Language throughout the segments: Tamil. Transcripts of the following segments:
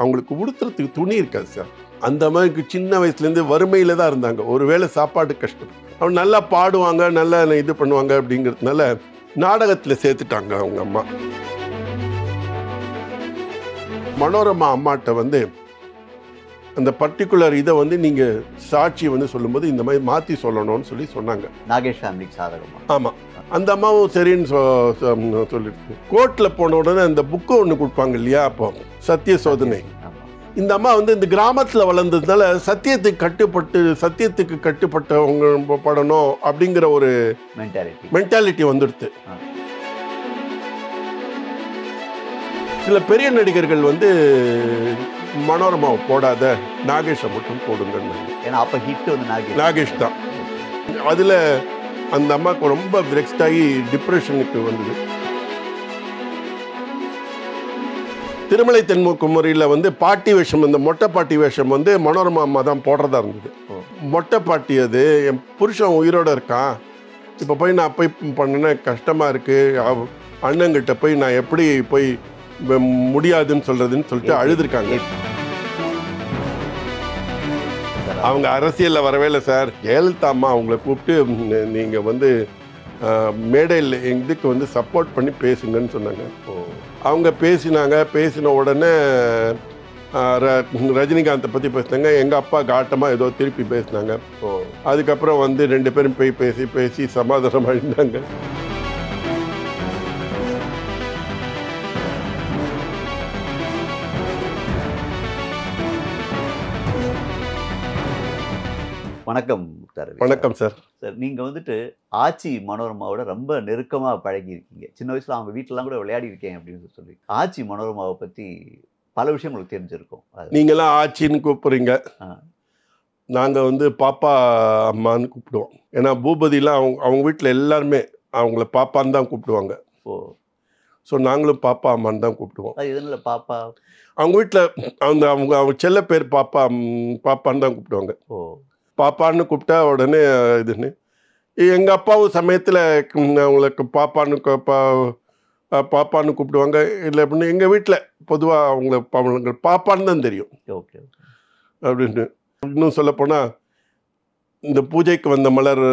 அவங்களுக்கு உடுத்துறதுக்கு துணி இருக்காது சார். அந்த மாதிரி சின்ன வயசுலேருந்து வறுமையில் தான் இருந்தாங்க. ஒருவேளை சாப்பாடு கஷ்டம். அவங்க நல்லா பாடுவாங்க, நல்லா இது பண்ணுவாங்க அப்படிங்கிறதுனால நாடகத்தில் சேர்த்துட்டாங்க அவங்க அம்மா. மனோரமா அம்மாட்ட வந்து அந்த பர்டிகுலர் இதை வந்து நீங்கள் சாட்சி வந்து சொல்லும்போது இந்த மாதிரி மாற்றி சொல்லணும்னு சொன்னாங்க. நாகேஷ் ஃபேமிலிக்கு சாதகமாக. ஆமாம், அந்த அம்மாவும் சரின்னு சொல்லிட்டு கோர்ட்டில் போன உடனே அந்த புக்கு ஒன்று கொடுப்பாங்க இல்லையா, அப்போ சத்திய சோதனை. இந்த அம்மா வந்து இந்த கிராமத்தில் வளர்ந்ததுனால சத்தியத்துக்கு கட்டுப்பட்டவங்க படணும் அப்படிங்கிற ஒரு மென்டாலிட்டி வந்துடுது. சில பெரிய நடிகர்கள் வந்து மனோரமாவை போடாத, நாகேஷை மட்டும் போடுங்கன்னு. ஏன்னா அப்போ ஹிட் வந்து நாகேஷ் தான். அதில் அந்த அம்மாவுக்கு ரொம்ப வெக்ஸ்ட் ஆகி டிப்ரெஷனுக்கு வந்தது. திருமலை தென்குமரியில் வந்து பாட்டி வேஷம், இந்த மொட்டை பாட்டி வேஷம் வந்து மனோரமா அம்மா தான் போடுறதா இருந்தது. மொட்டை பாட்டி அது என் புருஷன் உயிரோடு இருக்கான், இப்போ போய் நான் போய் பண்ணின கஷ்டமாக இருக்குது, அண்ணங்கிட்ட போய் நான் எப்படி போய் முடியாதுன்னு சொல்கிறதுன்னு சொல்லிட்டு அழுதுருக்காங்க. அவங்க அரசியலில் வரவே இல்லை சார். ஜெயலலிதா அம்மா அவங்கள கூப்பிட்டு நீங்கள் வந்து மேடையில் இதுக்கு வந்து சப்போர்ட் பண்ணி பேசுங்கன்னு சொன்னாங்க. அவங்க பேசின உடனே ரஜினிகாந்தை பற்றி பேசினாங்க. எங்கள் அப்பா காட்டமாக ஏதோ திருப்பி பேசினாங்க. அதுக்கப்புறம் வந்து 2 பேரும் போய் பேசி சமாதானம் ஆகிட்டாங்க. வணக்கம். வணக்கம் சார். சார், நீங்கள் வந்துட்டு ஆச்சி மனோரமாவோட ரொம்ப நெருக்கமாக பழகியிருக்கீங்க. சின்ன வயசில் அவங்க வீட்டிலலாம் கூட விளையாடி இருக்கேன் அப்படின்னு சொல்லி. ஆச்சி மனோரமாவை பற்றி பல விஷயம் உங்களுக்கு தெரிஞ்சிருக்கும். நீங்களாம் ஆச்சின்னு கூப்பிட்றீங்க, நாங்கள் வந்து பாப்பா அம்மான்னு கூப்பிடுவோம். ஏன்னா பூபதிலாம் அவங்க வீட்டில் எல்லாருமே அவங்கள பாப்பான்னு தான் கூப்பிடுவாங்க. ஸோ நாங்களும் பாப்பா அம்மான்னு தான் கூப்பிடுவோம். இதனால் பாப்பா அவங்க வீட்டில் அவங்க செல்ல பேர் பாப்பான்னு தான் கூப்பிடுவாங்க. பாப்பான்னு கூப்பிட்டா உடனே இதுன்னு. எங்கள் அப்பாவும் சமயத்தில் அவங்களுக்கு பாப்பான்னு கூப்பிடுவாங்க. இல்லை அப்படின்னு எங்கள் வீட்டில் பொதுவாக அவங்க பாப்பான்னு தான் தெரியும். ஓகே அப்படின்னு. இன்னும் சொல்லப்போனால் இந்த பூஜைக்கு வந்த மலர்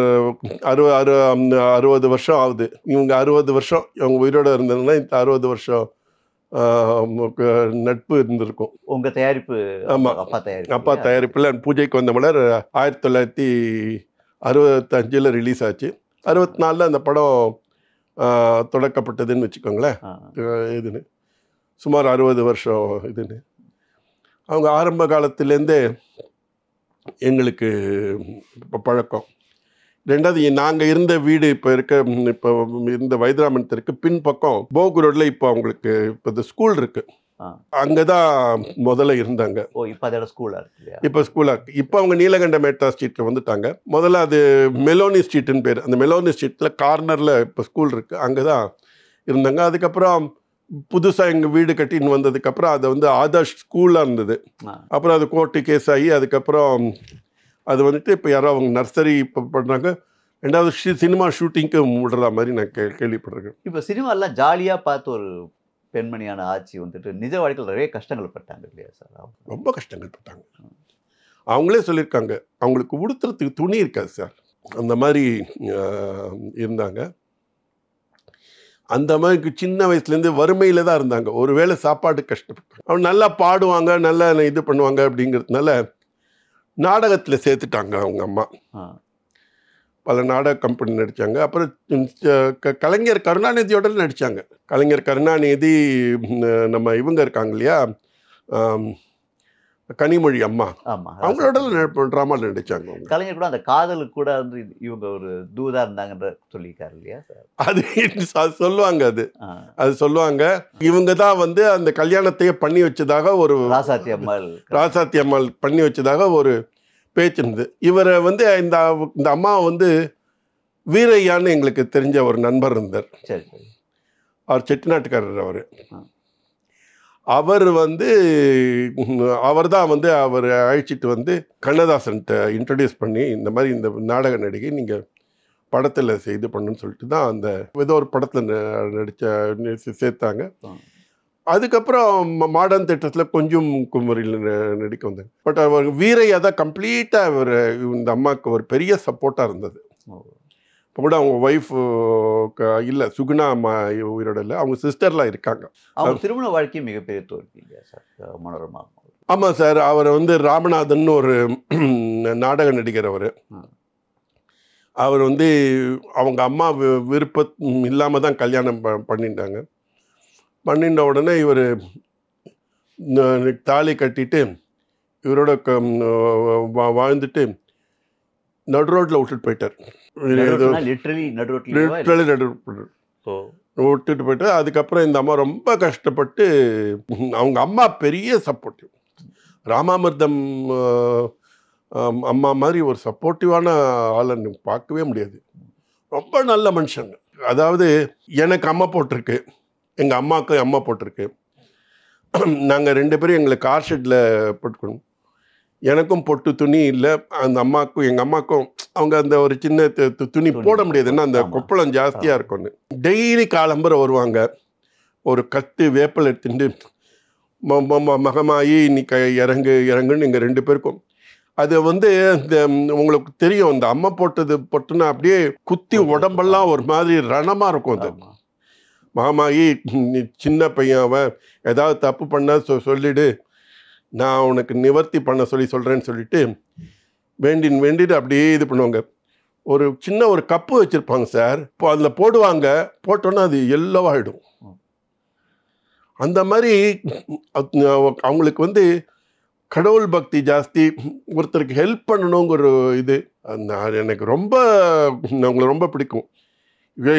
60 வருஷம் ஆகுது. இவங்க 60 வருஷம் இவங்க உயிரோடு இருந்ததுன்னா இந்த 60 வருஷம் நட்பு இருந்திருக்கும். உங்கள் தயாரிப்பு? ஆமாம், அப்பா தயாரிப்பில் பூஜைக்கு வந்த மலர் 1965 ரிலீஸ் ஆச்சு. 64 அந்த படம் தொடக்கப்பட்டதுன்னு வச்சுக்கோங்களேன். இதுன்னு சுமார் 60 வருஷம் இதுன்னு. அவங்க ஆரம்ப காலத்துலேருந்தே எங்களுக்கு இப்போ பழக்கம். ரெண்டாவது, நாங்கள் இருந்த வீடு இப்போ இருந்த வைத்தியராமன் தெருக்கு பின்பக்கம் போகு ரோடில் இப்போ அவங்களுக்கு இப்போ இந்த ஸ்கூல் இருக்குது. அங்கே தான் முதல்ல இருந்தாங்க. இப்போ ஸ்கூலாக இருக்குது. இப்போ அவங்க நீலகண்ட மேட்டா ஸ்ட்ரீட்டில் வந்துட்டாங்க. முதல்ல அது மெலோனி ஸ்ட்ரீட்டுன்னு பேர். அந்த மெலோனி ஸ்ட்ரீட்டில் கார்னரில் இப்போ ஸ்கூல் இருக்குது, அங்கே தான் இருந்தாங்க. அதுக்கப்புறம் புதுசாக எங்கள் வீடு கட்டின்னு வந்ததுக்கப்புறம் அதை வந்து ஆதர்ஷ் ஸ்கூலாக இருந்தது. அப்புறம் அது கோர்ட்டு கேஸ் ஆகி அதுக்கப்புறம் அது வந்துட்டு இப்போ யாரோ அவங்க நர்சரி இப்போ பண்ணுறாங்க. ரெண்டாவது சினிமா ஷூட்டிங்க்கு விடுற மாதிரி நான் கேள்விப்பட்டிருக்கேன். இப்போ சினிமாலாம் ஜாலியாக பார்த்து ஒரு பெண்மணியான ஆட்சி வந்துட்டு நிஜ வாழ்க்கையில் நிறைய கஷ்டங்கள் பட்டாங்க இல்லையா சார்? ரொம்ப கஷ்டங்கள் பட்டாங்க. அவங்களே சொல்லியிருக்காங்க, அவங்களுக்கு உடுத்துறதுக்கு துணி இருக்காது சார், அந்த மாதிரி இருந்தாங்க. அந்த மாதிரி சின்ன வயசுலேருந்து வறுமையில் தான் இருந்தாங்க. ஒருவேளை சாப்பாடு கஷ்டப்பட்டாங்க. அவங்க நல்லா பாடுவாங்க, நல்லா இது பண்ணுவாங்க அப்படிங்கிறதுனால நாடகத்தில் சேர்த்துட்டாங்க அவங்க அம்மா. பல நாடக கம்பெனி நடித்தாங்க. அப்புறம் கலைஞர் கருணாநிதியோட நடித்தாங்க. கலைஞர் கருணாநிதி, நம்ம இவங்க இருக்காங்க இல்லையா, கனிமொழி அம்மா, அவங்களோட ட்ராமாவில் நடித்தாங்க. கலைஞர் கூட அந்த காதலுக்கு கூட வந்து இவங்க ஒரு தூதா இருந்தாங்கன்ற சொல்லியிருக்காரு இல்லையா சார்? அது சொல்லுவாங்க. அது சொல்லுவாங்க. இவங்க தான் வந்து அந்த கல்யாணத்தையே பண்ணி வச்சதாக ஒரு ராசாத்தி அம்மாள் பண்ணி வச்சதாக ஒரு பேச்சு இருந்தது. இவரை வந்து இந்த அம்மா வந்து வீரையான்னு எங்களுக்கு தெரிஞ்ச ஒரு நண்பர் இருந்தார். அவர் செட்டிநாட்டுக்காரர். அவர் வந்து அவர் தான் வந்து அவர் அழைச்சிட்டு வந்து கண்ணதாசன்கிட்ட இன்ட்ரடியூஸ் பண்ணி இந்த மாதிரி இந்த நாடக நடிகை நீங்கள் படத்தில் இது பண்ணுன்னு சொல்லிட்டு தான் அந்த ஏதோ ஒரு படத்தில் சேர்த்தாங்க. அதுக்கப்புறம் மாடர்ன் தேட்டர்ஸில் கொஞ்சம் குமரியில் நடிக்க வந்தாங்க. பட் அவர் வீரையா தான் கம்ப்ளீட்டாக அவர் இந்த அம்மாவுக்கு ஒரு பெரிய சப்போர்ட்டாக இருந்தது. இப்போ கூட அவங்க ஒய்ஃப் இல்லை, சுகுணா அம்மா உயிரோட இல்லை, அவங்க சிஸ்டர்லாம் இருக்காங்க. அவங்க திருமண வாழ்க்கை மிகப்பெரிய தோல்வி இல்லையா சார் மனோரமா? ஆமாம் சார். அவர் வந்து ராமநாதன் ஒரு நாடக நடிகர். அவர் வந்து அவங்க அம்மா விருப்பம் இல்லாமல் தான் கல்யாணம் பண்ணிட்டாங்க. பண்ணிட்ட உடனே இவர் தாலி கட்டிட்டு இவரோட வாழ்ந்துட்டு நடு ரோட்டில் விட்டுட்டு போயிட்டார். விட்டுட்டு போயிட்டு அதுக்கப்புறம் இந்த அம்மா ரொம்ப கஷ்டப்பட்டு, அவங்க அம்மா பெரிய சப்போர்ட்டிவ், ராமாமிர்தம் அம்மா மாதிரி ஒரு சப்போர்ட்டிவான ஆளை பார்க்கவே முடியாது. ரொம்ப நல்ல மனுஷங்க. அதாவது எனக்கு அம்மா போட்டிருக்கு, எங்கள் அம்மாவுக்கு அம்மா போட்டிருக்கு. நாங்கள் 2 பேரும் எங்களை கார் ஷெட்டில் போட்டுக்கணும். எனக்கும் பொட்டு துணி இல்லை, அந்த அம்மாவுக்கும் எங்கள் அம்மாவுக்கும் அவங்க அந்த ஒரு சின்ன துணி போட முடியாது, ஏன்னா அந்த கொப்பளம் ஜாஸ்தியாக இருக்கும்னு. டெய்லி காலம்பரை வருவாங்க, ஒரு கத்து வேப்பல் எடுத்துட்டு மகமாயி நீ இறங்குன்னு எங்கள் 2 பேருக்கும். அது வந்து இந்த உங்களுக்கு தெரியும், இந்த அம்மா பொட்டுன்னா அப்படியே குத்தி உடம்பெல்லாம் ஒரு மாதிரி ரணமாக இருக்கும். அது மகமாயி நீ சின்ன பையன், அவன் ஏதாவது தப்பு பண்ண சொல்லிடு, நான் உனக்கு நிவர்த்தி பண்ண சொல்கிறேன்னு சொல்லிட்டு வேண்டிட்டு அப்படியே இது பண்ணுவாங்க. ஒரு சின்ன ஒரு கப்பு வச்சுருப்பாங்க சார், இப்போ அதில் போடுவாங்க, போட்டோன்னா அது எல்லோவாகிடும். அந்த மாதிரி அவங்களுக்கு வந்து கடவுள் பக்தி ஜாஸ்தி, ஒருத்தருக்கு ஹெல்ப் பண்ணணுங்கிற இது எனக்கு ரொம்ப, அவங்களை ரொம்ப பிடிக்கும்.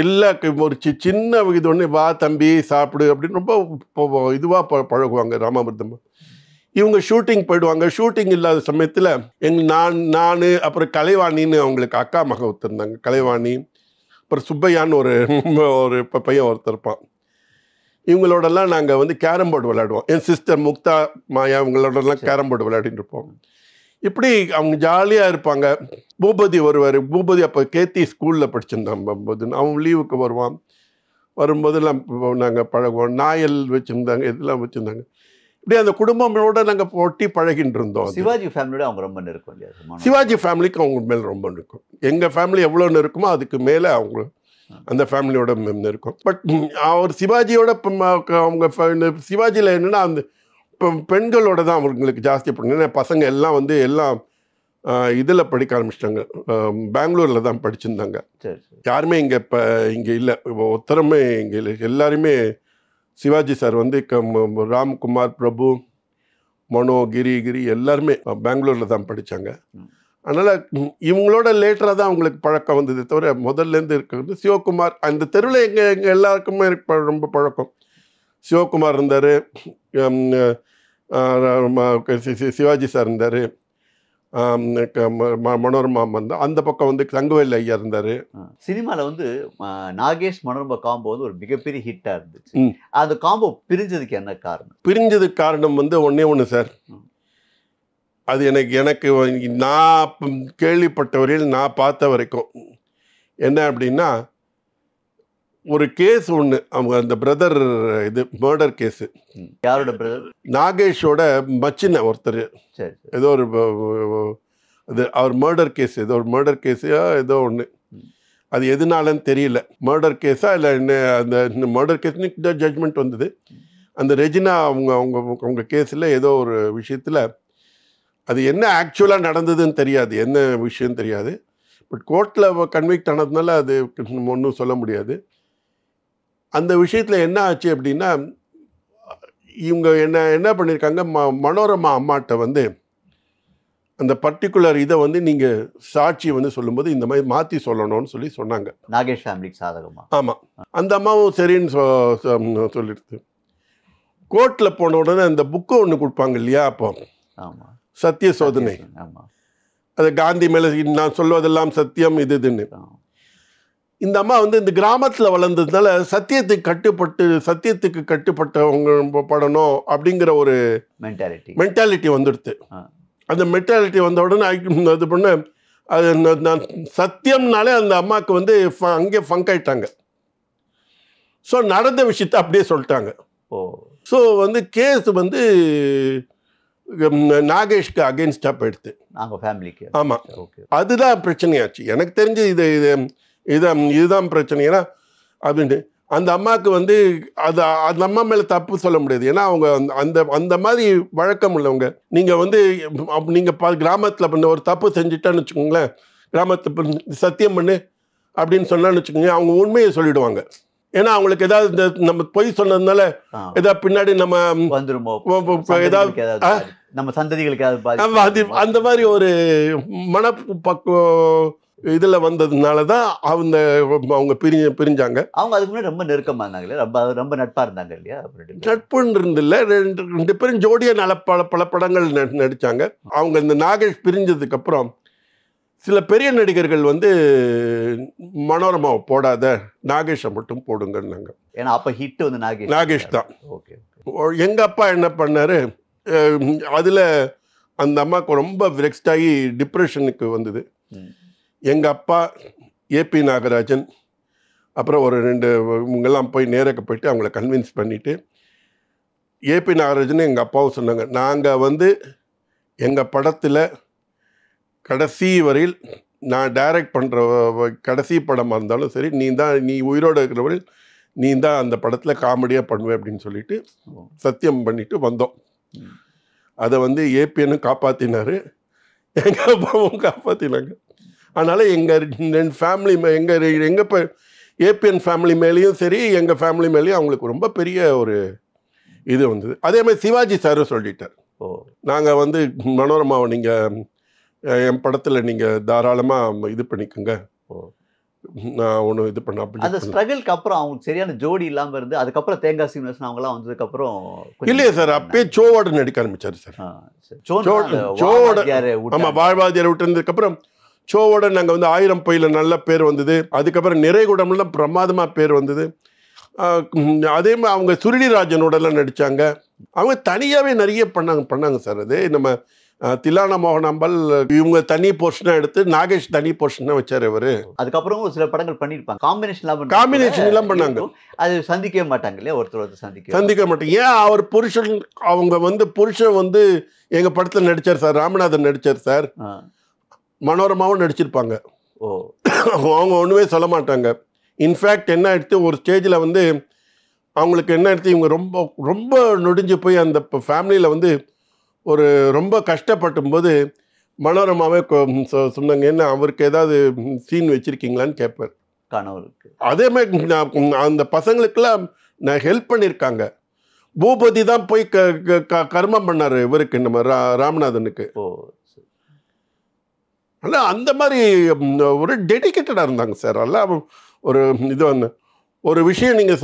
இல்லை ஒரு சின்ன இது ஒன்று, வா தம்பி சாப்பிடு அப்படின்னு ரொம்ப இதுவாக பழகுவாங்க ராமாமிர்தம். இவங்க ஷூட்டிங் போயிடுவாங்க. ஷூட்டிங் இல்லாத சமயத்தில் நான் அப்புறம் கலைவாணின்னு அவங்களுக்கு அக்கா மக ஒருத்தருந்தாங்க, கலைவாணி. அப்புறம் சுப்பையான்னு ஒரு பையன் ஒருத்தர் இருப்பான். இவங்களோடலாம் நாங்கள் வந்து கேரம் போர்டு விளையாடுவோம். என் சிஸ்டர் முக்தா மாயா இவங்களோடலாம் கேரம் போர்டு விளையாடிட்டு இருப்போம். இப்படி அவங்க ஜாலியாக இருப்பாங்க. பூபதி வருவார். பூபதி அப்போ கேத்தி ஸ்கூலில் படிச்சிருந்தான். அவன் லீவுக்கு வருவான். வரும்போதெல்லாம் நாங்கள் பழகுவோம். நாயல் வச்சுருந்தாங்க, இதெல்லாம் வச்சுருந்தாங்க. இப்படி அந்த குடும்பங்களோட நாங்கள் போட்டி பழகிட்டு இருந்தோம். சிவாஜி ஃபேமிலியோட அவங்க ரொம்ப நெருக்கம் இல்லையா? சிவாஜி ஃபேமிலிக்கு அவங்க மேலே ரொம்ப நெருக்கம். எங்கள் ஃபேமிலி எவ்வளோ நெருக்கமோ அதுக்கு மேலே அவங்க அந்த ஃபேமிலியோட இருக்கும். பட் அவர் சிவாஜியோட அவங்க சிவாஜியில் என்னென்னா அந்த பெண்களோட தான் அவங்களுக்கு ஜாஸ்தி பண்ணுங்க. பசங்க எல்லாம் வந்து எல்லாம் இதில் படிக்க ஆரம்பிச்சிட்டாங்க, பெங்களூரில் தான் படிச்சிருந்தாங்க. யாருமே இங்கே இல்லை, ஒருத்தருமே இங்கே இல்லை. எல்லாருமே சிவாஜி சார் வந்து ராம்குமார், பிரபு, மனோ, கிரி எல்லாருமே பெங்களூரில் தான் படித்தாங்க. அதனால் இவங்களோட லேட்டராக தான் அவங்களுக்கு பழக்கம் வந்தது தவிர முதல்லேருந்து இருக்கிறது சிவகுமார். அந்த தெருவில் எங்கள் எல்லாருக்குமே ரொம்ப பழக்கம். சிவகுமார் இருந்தார், சிவாஜி சார் இருந்தார், மனோரமா வந்தால் அந்த பக்கம் வந்து தங்கவேல் ஐயா இருந்தார். சினிமாவில் வந்து நாகேஷ் மனோரமா காம்போ வந்து ஒரு மிகப்பெரிய ஹிட்டாக இருந்துச்சு. அந்த காம்போ பிரிஞ்சதுக்கு என்ன காரணம்? பிரிஞ்சதுக்கு காரணம் வந்து ஒன்று சார், அது எனக்கு நான் கேள்விப்பட்ட வரையில், நான் பார்த்த வரைக்கும் என்ன அப்படின்னா, ஒரு கேஸ் ஒன்று, அவங்க அந்த பிரதர் இது மர்டர் கேஸு. யாரோட பிரதர்? நாகேஷோட மச்சின ஒருத்தர். ஏதோ ஒரு இது அவர் மர்டர் கேஸ், ஏதோ ஒரு மர்டர் கேஸா ஏதோ ஒன்று. அது எதுனாலன்னு தெரியல, மர்டர் கேஸா இல்லை என்ன, அந்த மர்டர் கேஸ்னு ஜட்ஜ்மெண்ட் வந்தது. அந்த ரெஜினா அவங்க கேஸில் ஏதோ ஒரு விஷயத்தில் அது என்ன ஆக்சுவலாக நடந்ததுன்னு தெரியாது, என்ன விஷயம் தெரியாது. பட் கோர்ட்டில் கன்விக்ட் ஆனதுனால அது ஒன்றும் சொல்ல முடியாது. அந்த விஷயத்தில் என்ன ஆச்சு அப்படின்னா, இவங்க என்ன பண்ணியிருக்காங்க, மனோரமா அம்மாட்ட வந்து அந்த பர்டிகுலர் இதை வந்து நீங்கள் சாட்சியை வந்து சொல்லும்போது இந்த மாதிரி மாற்றி சொல்லணும்னு சொன்னாங்க. நாகேஷ் ஃபேமிலிக்கு சாதகமாக. ஆமாம், அந்த அம்மாவும் சரின்னு சொல்லிடுது. கோர்ட்டில் போன உடனே அந்த புக்கு ஒன்று கொடுப்பாங்க இல்லையா, அப்போ ஆமாம், சத்திய சோதனை. ஆமாம், அது காந்தி மேலே நான் சொல்வதெல்லாம் சத்தியம் இதுன்னு. இந்த அம்மா வந்து இந்த கிராமத்தில் வளர்ந்ததுனால சத்தியத்துக்கு கட்டுப்பட்டவங்க படணும் அப்படிங்கிற ஒரு மென்டாலிட்டி வந்துடுது. அந்த மென்டாலிட்டி வந்த உடனே இது பண்ண அது நான் சத்தியம்னாலே அந்த அம்மாவுக்கு வந்து அங்கே ஃபங்க் ஆயிட்டாங்க. ஸோ நடந்த விஷயத்த அப்படியே சொல்லிட்டாங்க. ஸோ வந்து கேஸ் வந்து நாகேஷ்க்கு அகெயின்ஸ்டாக போயிடுது நாங்கள் ஃபேமிலிக்கு. ஆமாம், ஓகே. அதுதான் பிரச்சனையாச்சு. எனக்கு தெரிஞ்சு இதுதான் பிரச்சனை. ஏன்னா அப்படின்ட்டு அந்த அம்மாவுக்கு வந்து அது அந்த அம்மா மேலே தப்பு சொல்ல முடியாது. ஏன்னா அவங்க அந்த அந்த மாதிரி வழக்கம் உள்ளவங்க. நீங்கள் வந்து நீங்கள் கிராமத்தில் ஒரு தப்பு செஞ்சுட்டான்னு வச்சுக்கோங்களேன், கிராமத்தை சத்தியம் பண்ணு அப்படின்னு சொன்னான்னு வச்சுக்கோங்க, அவங்க உண்மையை சொல்லிடுவாங்க. ஏன்னா அவங்களுக்கு ஏதாவது இந்த நம்ம பொய் சொன்னதுனால ஏதாவது பின்னாடி நம்ம வந்துருமோ, ஏதாவது நம்ம சந்ததிகளுக்கு அந்த மாதிரி ஒரு மனப்பக்குவம் இதுல வந்ததுனால தான் அவங்க பிரிஞ்சாங்க. அவங்க அதுக்கு முன்னாடி ரொம்ப நெருக்கமா இருந்தாங்க, ரொம்ப நட்பா இருந்தாங்க இல்லையா? நட்புன்னு இருந்தில்ல, ரெண்டு பேரும் ஜோடியா பல படங்கள் நடிச்சாங்க. அவங்க இந்த நாகேஷ் பிரிஞ்சதுக்கு அப்புறம் சில பெரிய நடிகர்கள் வந்து மனோரமாவை போடாத, நாகேஷை மட்டும் போடுங்கன்னாங்க. ஏன்னா அப்ப ஹிட் வந்து நாகேஷ் தான். ஓகே. எங்க அப்பா என்ன பண்ணாரு, அதுல அந்த அம்மாவுக்கு ரொம்ப வெக்ஸ்ட் ஆகி டிப்ரெஷனுக்கு வந்தது. எங்க அப்பா, ஏபி நாகராஜன், அப்புறம் ஒரு 2 இவங்கெல்லாம் போய் நேரக்க போயிட்டு அவங்கள கன்வின்ஸ் பண்ணிட்டு, ஏபி நாகராஜன் எங்கள் அப்பாவும் சொன்னாங்க, நாங்கள் வந்து எங்கள் படத்தில் கடைசி வரையில் நான் டைரக்ட் பண்ணுற கடைசி படமாக இருந்தாலும் சரி, நீ உயிரோடு இருக்கிறவரையில் நீ தான் அந்த படத்தில் காமெடியாக பண்ணுவேன் அப்படின்னு சொல்லிட்டு சத்தியம் பண்ணிட்டு வந்தோம். அதை வந்து ஏபிஎன்னும் காப்பாற்றினார், எங்கள் அப்பாவும் காப்பாற்றினாங்க. அதனால் எங்கள் 2 ஃபேமிலி எங்கள் இப்போ ஏபிஎன் ஃபேமிலி மேலேயும் சரி, எங்கள் ஃபேமிலி மேலேயும் அவங்களுக்கு ரொம்ப பெரிய ஒரு இது வந்தது. அதே மாதிரி சிவாஜி சாரும் சொல்லிட்டார், நாங்கள் வந்து மனோரமாவை நீங்கள் என் படத்தில் நீங்கள் தாராளமாக இது பண்ணிக்கோங்க, நான் ஒன்றும் இது பண்ண. அப்படி அந்த ஸ்ட்ரகிள்க்கு அப்புறம் அவங்களுக்கு சரியான ஜோடி இல்லாமல் இருந்து அதுக்கப்புறம் தேங்காய் சீனிவாசன் அவங்களாம் வந்ததுக்கப்புறம் இல்லையே சார், அப்பயே சோவோட நடிக்க ஆரம்பிச்சார் சார். சோவோட ஆமாம், வாழ்வாதியாரை விட்டுருந்ததுக்கப்புறம் சோவோட நாங்கள் வந்து 1000 பையில் நல்ல பேர் வந்தது. அதுக்கப்புறம் நிறைகுடம்லாம் பிரமாதமாக பேர் வந்தது. அதே மாதிரி அவங்க சுருளிராஜனோடலாம் நடித்தாங்க. அவங்க தனியாகவே நிறைய பண்ணாங்க சார். அது நம்ம தில்லானா மோகனாம்பாள் இவங்க தனி போர்ஷனாக எடுத்து நாகேஷ் தனி போர்ஷனாக வச்சார் இவர். அதுக்கப்புறம் ஒரு சில படங்கள் பண்ணியிருப்பாங்க, காம்பினேஷன்லாம் பண்ணாங்க. அது சந்திக்கவே மாட்டாங்க இல்லையா, ஒருத்தர் சந்திக்க மாட்டாங்க. ஏன் அவர் புருஷன், அவங்க வந்து புருஷன் வந்து எங்கள் படத்தில் நடித்தார் சார், ராமநாதன் நடித்தார் சார், மனோரமாவும் நடிச்சிருப்பாங்க. அவங்க ஒன்றுமே சொல்ல மாட்டாங்க. இன்ஃபேக்ட் என்ன எடுத்து ஒரு ஸ்டேஜில் வந்து அவங்களுக்கு என்ன எடுத்து இவங்க ரொம்ப ரொம்ப நொடிஞ்சு போய் அந்த ஃபேமிலியில் வந்து ஒரு ரொம்ப கஷ்டப்பட்டும் போது மனோரமாவே சொன்னாங்க, என்ன அவருக்கு ஏதாவது சீன் வச்சுருக்கீங்களான்னு கேட்பார் கணவருக்கு. அதே மாதிரி அந்த பசங்களுக்கெல்லாம் நான் ஹெல்ப் பண்ணியிருக்காங்க. பூபதி தான் போய் கர்மம் பண்ணார் இவருக்கு, நம்ம ராமநாதனுக்கு. ஆனால் அந்த மாதிரி ஒரு டெடிக்கேட்டடாக இருந்தாங்க சார். எல்லாம் ஒரு இது வந்து ஒரு விஷயம் நீங்கள்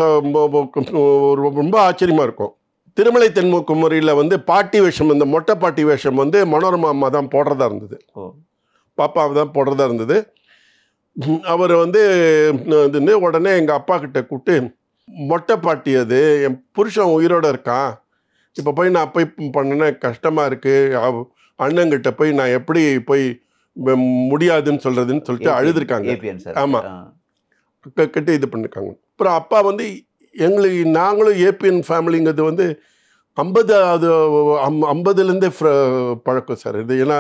ரொம்ப ஆச்சரியமாக இருக்கும். திருமலை தென்குமரியில் வந்து பாட்டி வேஷம், இந்த மொட்டை பாட்டி வேஷம் வந்து மனோரமா அம்மா தான் போடுறதா இருந்தது, பாப்பாவை தான் போடுறதா இருந்தது. அவர் வந்து உடனே எங்கள் அப்பா கிட்ட கூப்பிட்டு, மொட்டை பாட்டி அது என் புருஷன் உயிரோடு இருக்கான், இப்போ போய் நான் போய் பண்ணினா கஷ்டமாக இருக்குது, அண்ணங்கிட்ட போய் நான் எப்படி போய் முடியாதுன்னு சொல்கிறதுன்னு சொல்லிட்டு அழுதுருக்காங்க. ஆமாம், கட்டி இது பண்ணிருக்காங்க. அப்புறம் அப்பா வந்து நாங்களும் ஏபிஎன் ஃபேமிலிங்கிறது வந்து 50லேருந்தே பழக்கம் சார் இது. ஏன்னா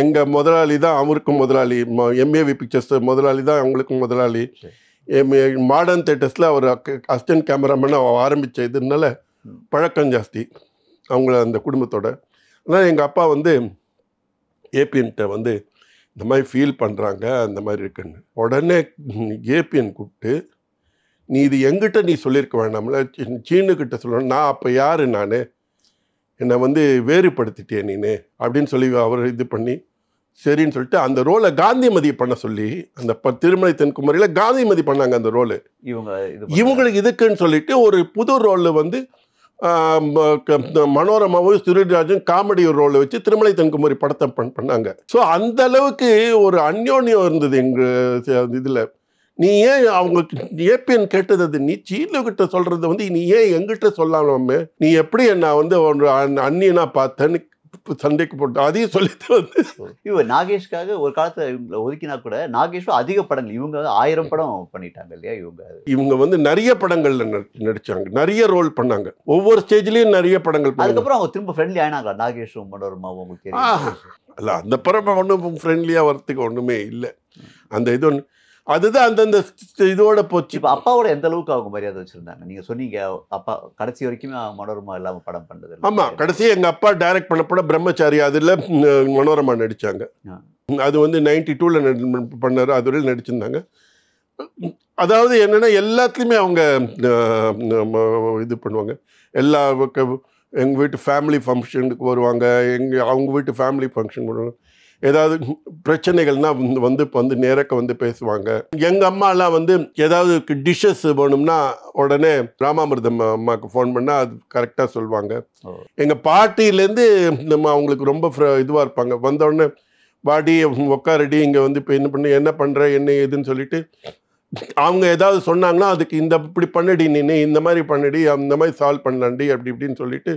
எங்கள் முதலாளி தான் அவருக்கும் முதலாளி, எம்ஏவி பிக்சர்ஸ் முதலாளி தான் அவங்களுக்கும் முதலாளி. மாடர்ன் தேட்டர்ஸில் அவர் அசிஸ்டன்ட் கேமராமேனாக ஆரம்பித்த இதுனால பழக்கம் ஜாஸ்தி அவங்கள அந்த குடும்பத்தோட. ஆனால் எங்கள் அப்பா வந்து ஏபிஎன்கிட்ட வந்து இந்த மாதிரி ஃபீல் பண்ணுறாங்க, அந்த மாதிரி இருக்குன்னு உடனே ஏபிஎன் கூப்பிட்டு, நீ இது எங்கிட்ட நீ சொல்லியிருக்க வேண்டாம்ல, சீனுக்கிட்ட சொல்லணும், நான் அப்போ யார், நான் என்னை வந்து வேறுபடுத்திட்டேன் நீனு அப்படின்னு சொல்லி அவர் இது பண்ணி சரின்னு சொல்லிட்டு அந்த ரோலை காந்திமதி பண்ண சொல்லி, அந்த திருமலை தென்குமரியில் காந்திமதி பண்ணாங்க அந்த ரோலு. இவங்களுக்கு இதுக்குன்னு சொல்லிட்டு ஒரு புது ரோலில் வந்து மனோரமாவும் சுருளிராஜன் காமெடி ரோலை வச்சு திருமலை தென்குமரி படத்தை பண்ணாங்க. ஸோ அந்த அளவுக்கு ஒரு அந்யோன்யம் இருந்தது எங்கள் இதில். நீ ஏன் அவங்களுக்கு ஏபிஎன் கேட்டது, அது நீ சீனுக்கிட்ட சொல்கிறது வந்து நீ ஏன் எங்கிட்ட சொல்லாமே, நீ எப்படி என்ன வந்து ஒரு அந்நியனா பார்த்தேன்னு சண்டைக்கு போட்டு அதையும் சொல்லிட்டு வந்து இவ நாகேஷ்காக ஒரு காலத்துல இவங்களை ஒதுக்கினா கூட நாகேஷும் அதிக படங்கள் இவங்க 1000 படம் பண்ணிட்டாங்க இல்லையா இவங்க. இவங்க வந்து நிறைய படங்கள்ல நடிச்சாங்க, நிறைய ரோல் பண்ணாங்க, ஒவ்வொரு ஸ்டேஜ்லயும் நிறைய படங்கள் பண்ணாங்க. அதுக்கப்புறம் அவங்க திரும்ப ஃப்ரெண்ட்லி ஆயினாங்களா நாகேஷும் மனோரமாவும் உங்களுக்கு தெரியும்? அல்ல, அந்த படம் ஒன்றும் ஃப்ரெண்ட்லியா வரத்துக்கு ஒண்ணுமே இல்லை. அந்த இது ஒன்று அதுதான் அந்தந்த இதோட போச்சு. இப்போ அப்பாவோட எந்த அளவுக்கு அவங்க மரியாதை வச்சிருந்தாங்க? நீங்க சொன்னீங்க அப்பா கடைசி வரைக்குமே மனோரமா இல்லாம படம் பண்ணது. ஆமா, கடைசி எங்க அப்பா டைரக்ட் பண்ண படம் பிரம்மச்சாரி, அதுல மனோரமா நடிச்சாங்க. அது வந்து 92ல பண்ணாரு, அதுவரையில் நடிச்சிருந்தாங்க. அதாவது என்னன்னா எல்லாத்துலேயுமே அவங்க இது பண்ணுவாங்க. எல்லா எங்கள் வீட்டு ஃபேமிலி ஃபங்க்ஷனுக்கு வருவாங்க, அவங்க வீட்டு ஃபேமிலி ஃபங்க்ஷன் பண்ணுவாங்க. ஏதாவது பிரச்சனைகள்னா வந்து நேரக்க வந்து பேசுவாங்க. எங்கள் அம்மாலாம் வந்து ஏதாவது டிஷ்ஷஸ் வேணும்னா உடனே ராமாமிர்தம் அம்மாவுக்கு ஃபோன் பண்ணால் அது கரெக்டாக சொல்லுவாங்க. எங்கள் பாட்டியிலேருந்து நம்ம அவங்களுக்கு ரொம்ப இதுவாக இருப்பாங்க. வந்தோடனே வாடி உக்காரடி இங்கே வந்து இப்போ என்ன பண்ணுற என்ன ஏதுன்னு சொல்லிட்டு அவங்க ஏதாவது சொன்னாங்கன்னா அதுக்கு இப்படி பண்ணடி, நீ இந்த மாதிரி பண்ணடி, அந்த மாதிரி சால்வ் பண்ணலாண்டி அப்படி இப்படின்னு சொல்லிட்டு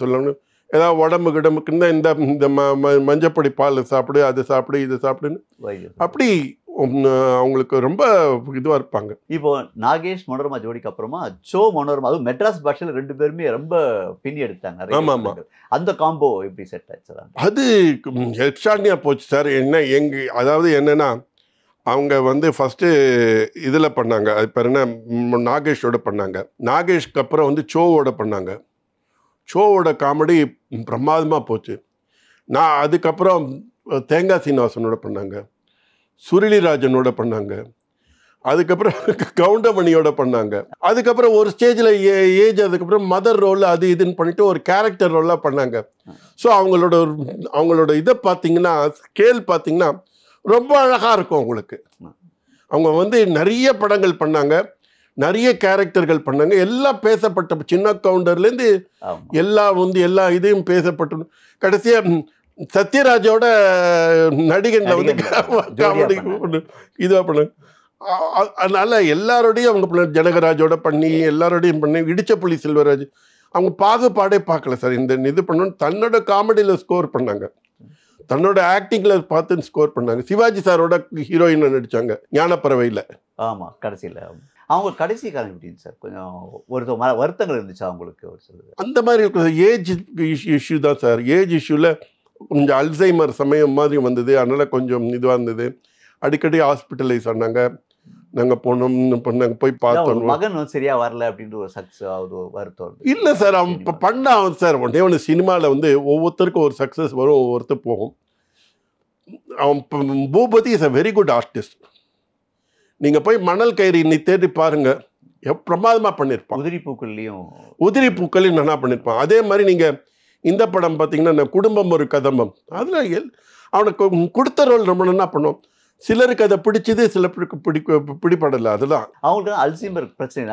சொல்லணும். ஏதாவது உடம்பு கிடம்புக்குன்னா இந்த மஞ்சப்பொடி பால் சாப்பிடு, அது சாப்பிடு, இது சாப்பிடுன்னு அப்படி அவங்களுக்கு ரொம்ப இதுவாக இருப்பாங்க. இப்போ நாகேஷ் மனோரமா ஜோடிக்கு அப்புறமா சோ மனோரமா, அதுவும் மெட்ராஸ் பாஷையில் 2 பேருமே ரொம்ப பின்னி எடுத்தாங்க. ஆமாம் ஆமாம். அந்த காம்போ எப்படி செட் ஆச்சு? அது எக்ஸ்ட்ரானியாக போச்சு சார். அதாவது என்னன்னா அவங்க வந்து ஃபஸ்ட்டு இதில் பண்ணாங்க, அது பேர் என்ன, நாகேஷோட பண்ணாங்க. நாகேஷ்க்கு அப்புறம் வந்து சோவோட பண்ணாங்க. சோவோட காமெடி பிரமாதமாக போச்சு. அதுக்கப்புறம் தேங்காய் சீனிவாசனோட பண்ணாங்க, சுருளிராஜனோட பண்ணாங்க, அதுக்கப்புறம் கவுண்டமணியோட பண்ணாங்க. அதுக்கப்புறம் ஒரு ஸ்டேஜில் ஏஜ் அதுக்கப்புறம் மதர் ரோல் அது இதுன்னு பண்ணிட்டு ஒரு கேரக்டர் ரோலாக பண்ணாங்க. ஸோ அவங்களோட இதை பார்த்தீங்கன்னா, ஸ்கேல் பார்த்தீங்கன்னா ரொம்ப அழகாக இருக்கும் உங்களுக்கு. அவங்க வந்து நிறைய படங்கள் பண்ணாங்க, நிறைய கேரக்டர்கள் பண்ணாங்க, எல்லாம் பேசப்பட்ட, சின்ன கவுண்டர்லேருந்து எல்லா இதையும் பேசப்பட்டு கடைசியாக சத்யராஜோட நடிகனில் வந்து காமெடி இதுவாக பண்ணாங்க. அதனால எல்லாரோடையும் அவங்க பண்ண, ஜனகராஜோட பண்ணி எல்லாரோடையும் பண்ணி, இடிச்சப்புள்ளி செல்வராஜ் அவங்க பாகுபாடே பார்க்கல சார். இந்த இது பண்ணணும், தன்னோட காமெடியில் ஸ்கோர் பண்ணாங்க, தன்னோட ஆக்டிங்கில் பார்த்து ஸ்கோர் பண்ணாங்க. சிவாஜி சாரோட ஹீரோயினை நடித்தாங்க ஞானப்பறவையில். ஆமாம், கடைசியில் அவங்க கடைசி காலம் எப்படின்னு சார் கொஞ்சம் ஒரு வருத்தங்கள் இருந்துச்சு அவங்களுக்கு? ஒரு சில அந்த மாதிரி இருக்கிற ஏஜ் இஷ்யூ தான் சார். ஏஜ் இஷ்யூவில் கொஞ்சம் அல்சைமர் சமயம் மாதிரி வந்தது, அதனால் கொஞ்சம் இதுவாக இருந்தது. அடிக்கடி ஹாஸ்பிட்டலைஸ் ஆனாங்க. நாங்கள் போனோம் போய் பார்த்தோம். மகன் சரியா வரல அப்படின்ற ஒரு சக்ஸஸ் ஆகுது, வருத்தம் இல்லை சார். அவன் இப்போ பண்ணான் சார். ஒன்று சினிமாவில் வந்து ஒவ்வொருத்தருக்கும் ஒரு சக்ஸஸ் வரும், ஒவ்வொருத்தர் போகும். அவன் Boopathi is a very good artist. நீங்கள் போய் மணல் கயிறு இன்னி தேடி பாருங்க, பிரமாதமாக பண்ணியிருப்பான். உதிரி பூக்கள்லையும் நல்லா பண்ணியிருப்பான். அதே மாதிரி நீங்கள் இந்த படம் பார்த்தீங்கன்னா குடும்பம் ஒரு கதம்பம், அதில் அவனுக்கு கொடுத்த ரோல் ரொம்ப நல்லா பண்ணுவோம். சிலருக்கு அதை பிடிச்சது, சிலருக்கு பிடிப்படலை. அதுதான் அவங்களுக்கு அல்சைமர் பிரச்சனை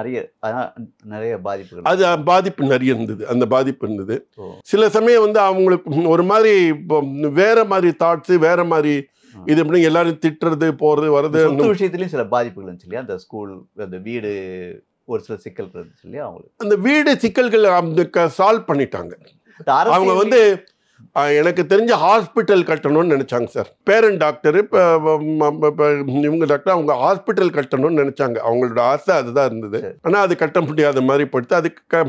நிறைய பாதிப்புகள், அது பாதிப்பு நிறைய இருந்தது. அந்த பாதிப்பு இருந்தது. சில சமயம் வந்து அவங்களுக்கு ஒரு மாதிரி வேற மாதிரி தாட்ஸு, வேற மாதிரி இது எப்படி எல்லாரும் திட்டுறது போறது வருது. அந்த விஷயத்துலயும் சில பாதிப்புகள் இருந்துச்சு இல்லையா? அந்த ஸ்கூல், அந்த வீடு, ஒரு சில சிக்கல்கள் இருந்துச்சு இல்லையா அவங்களுக்கு? அந்த வீடு சிக்கல்கள் சால்வ் பண்ணிட்டாங்க. அவங்க வந்து எனக்கு தெரிஞ்ச ஹாஸ்பிட்டல் கட்டணும்னு நினைச்சாங்க சார். பேரண்ட் டாக்டர், இப்போ இவங்க டாக்டர், அவங்க ஹாஸ்பிட்டல் கட்டணும்னு நினைச்சாங்க. அவங்களோட ஆசை அதுதான் இருந்தது. ஆனால் அது கட்ட முடியாத மாதிரி போயிட்டு அதுக்கு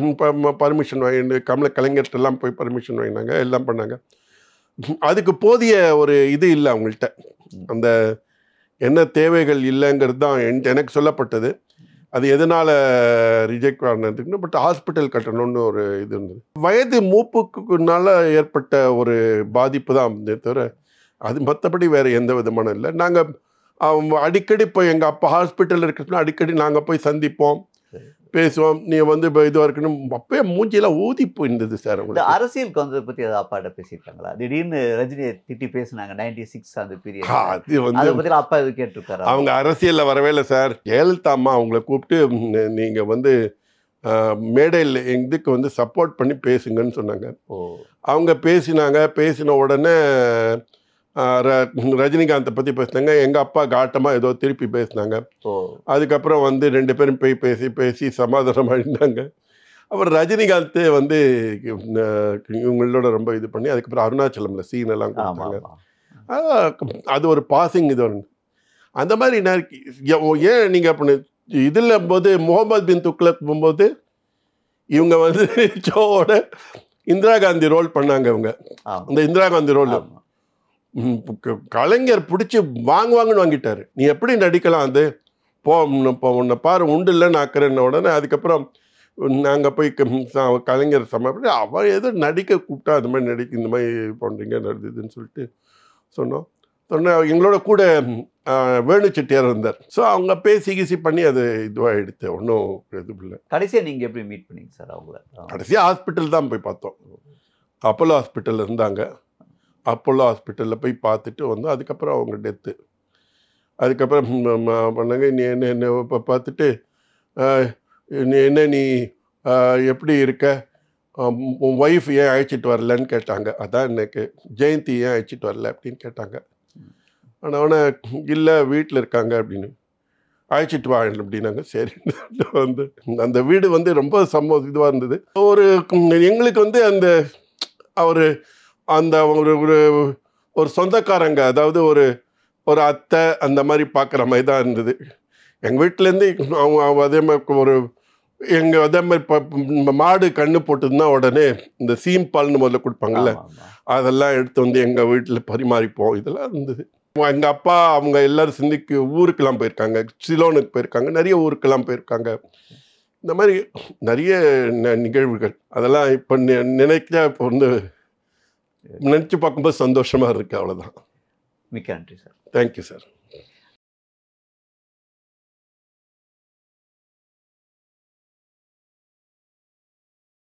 பர்மிஷன் வாங்கி கலைஞர்கிட்டலாம் போய் பர்மிஷன் வாங்கினாங்க, எல்லாம் பண்ணாங்க. அதுக்கு போதிய ஒரு இது இல்லை அவங்கள்ட்ட. அந்த என்ன தேவைகள் இல்லைங்கிறது தான் எனக்கு சொல்லப்பட்டது. அது எதனால் ரிஜெக்ட் ஆனதுக்குன்னு, பட் ஹாஸ்பிட்டல் கட்டணும்னு ஒரு இது இருந்தது. வயது மூப்புக்குனால ஏற்பட்ட ஒரு பாதிப்பு தான் தவிர அது மற்றபடி வேறு எந்த விதமான இல்லை. நாங்கள் அடிக்கடி போய் எங்கள் அப்பா ஹாஸ்பிட்டலில் இருக்கிறதுனா அடிக்கடி நாங்கள் போய் சந்திப்போம், பேசுவோம். நீ வந்து இப்போ இதுவாக இருக்கணும். அப்பயே மூஞ்சியெல்லாம் ஊதி போயிருந்தது சார். உங்களுக்கு அரசியலுக்கு வந்ததை பற்றி அதை அப்பாட்ட பேசியிருக்காங்களா? திடீர்னு ரஜினியை திட்டி பேசினாங்க 96 அந்த பீரியட். அது வந்து அதை பற்றி அப்பா இது கேட்டிருக்காரு. அவங்க அரசியலில் வரவே இல்லை சார். ஜெயலலிதா அம்மா அவங்கள கூப்பிட்டு நீங்கள் வந்து மேடையில் இதுக்கு வந்து சப்போர்ட் பண்ணி பேசுங்கன்னு சொன்னாங்க. அவங்க பேசின உடனே ரஜினிகாந்தை பற்றி பேசினாங்க. எங்கள் அப்பா காட்டமாக ஏதோ திருப்பி பேசினாங்க. அதுக்கப்புறம் வந்து 2 பேரும் போய் பேசி சமாதானம் ஆகிட்டாங்க. அப்புறம் ரஜினிகாந்த் வந்து இவங்களோட ரொம்ப இது பண்ணி அதுக்கப்புறம் அருணாச்சலமில் சீன் எல்லாம் கொடுத்தாங்க. அது ஒரு பாசிங் இது ஒன்று. அந்த மாதிரி ஏன் நீங்கள் அப்படி இதில் போது முகமது பின் துக்ளக் போகும்போது இவங்க வந்து ஷோவோட இந்திரா காந்தி ரோல் பண்ணாங்க. இவங்க அந்த இந்திரா காந்தி ரோல் கலைஞர் பிடிச்சி வாங்குவாங்கன்னு வாங்கிட்டாரு. நீ எப்படி நடிக்கலாம் அது இப்போ உன்னை பாரு உண்டு இல்லைன்னு ஆக்குறேன்ன உடனே அதுக்கப்புறம் நாங்கள் போய் கலைஞர் சமப்படி அவர் ஏதோ நடிக்க கூப்பிட்டா அது மாதிரி நடிக்க இந்த மாதிரி பண்ணுறீங்க நடந்ததுன்னு சொல்லிட்டு சொன்னோம். எங்களோட கூட வேணு செட்டியார் இருந்தார். ஸோ அவங்க பேசி பண்ணி அது இதுவாக எடுத்து ஒன்றும் இது இல்லை. கடைசியாக நீங்கள் எப்படி மீட் பண்ணீங்க சார் அவங்கள? கடைசியாக ஹாஸ்பிட்டல் தான் போய் பார்த்தோம். அப்போலோ ஹாஸ்பிட்டலில் இருந்தாங்க. அப்போலோ ஹாஸ்பிட்டலில் போய் பார்த்துட்டு வந்தோம். அதுக்கப்புறம் அவங்க டெத்து. அதுக்கப்புறம் பண்ணாங்க. நீ என்ன இப்போ பார்த்துட்டு நீ எப்படி இருக்க, உன் ஒய்ஃப் ஏன் அழைச்சிட்டு வரலன்னு கேட்டாங்க. அதான் எனக்கு ஜெயந்தி ஏன் அழைச்சிட்டு வரல அப்படின்னு கேட்டாங்க. ஆனால் அவனை இல்லை வீட்டில் இருக்காங்க அப்படின்னு அழைச்சிட்டு வா அப்படின்னாங்க. சரி வந்து அந்த வீடு வந்து ரொம்ப இதுவாக இருந்தது. எங்களுக்கு வந்து அந்த அந்த ஒரு சொந்தக்காரங்க, அதாவது ஒரு அத்தை அந்த மாதிரி பார்க்குற மாதிரி தான் இருந்தது. எங்கள் வீட்டிலேருந்து அவங்க அதே மாதிரி அதே மாதிரி மாடு கண்ணு போட்டுதுன்னா உடனே இந்த சீம்பால்னு முதல்ல கொடுப்பாங்கல்ல, அதெல்லாம் எடுத்து வந்து எங்கள் வீட்டில் பரிமாறிப்போம். இதெல்லாம் இருந்தது. எங்கள் அப்பா அவங்க எல்லோரும் சிந்திக்கு ஊருக்கெல்லாம் போயிருக்காங்க, சிலோனுக்கு போயிருக்காங்க, நிறைய ஊருக்கெல்லாம் போயிருக்காங்க. இந்த மாதிரி நிறைய நிகழ்வுகள் அதெல்லாம் இப்போ நினைக்க இப்போ வந்து நினச்சி பார்க்கும்போது சந்தோஷமாக இருக்குது. அவ்வளோதான். மிக்க நன்றி சார். Thank you sir.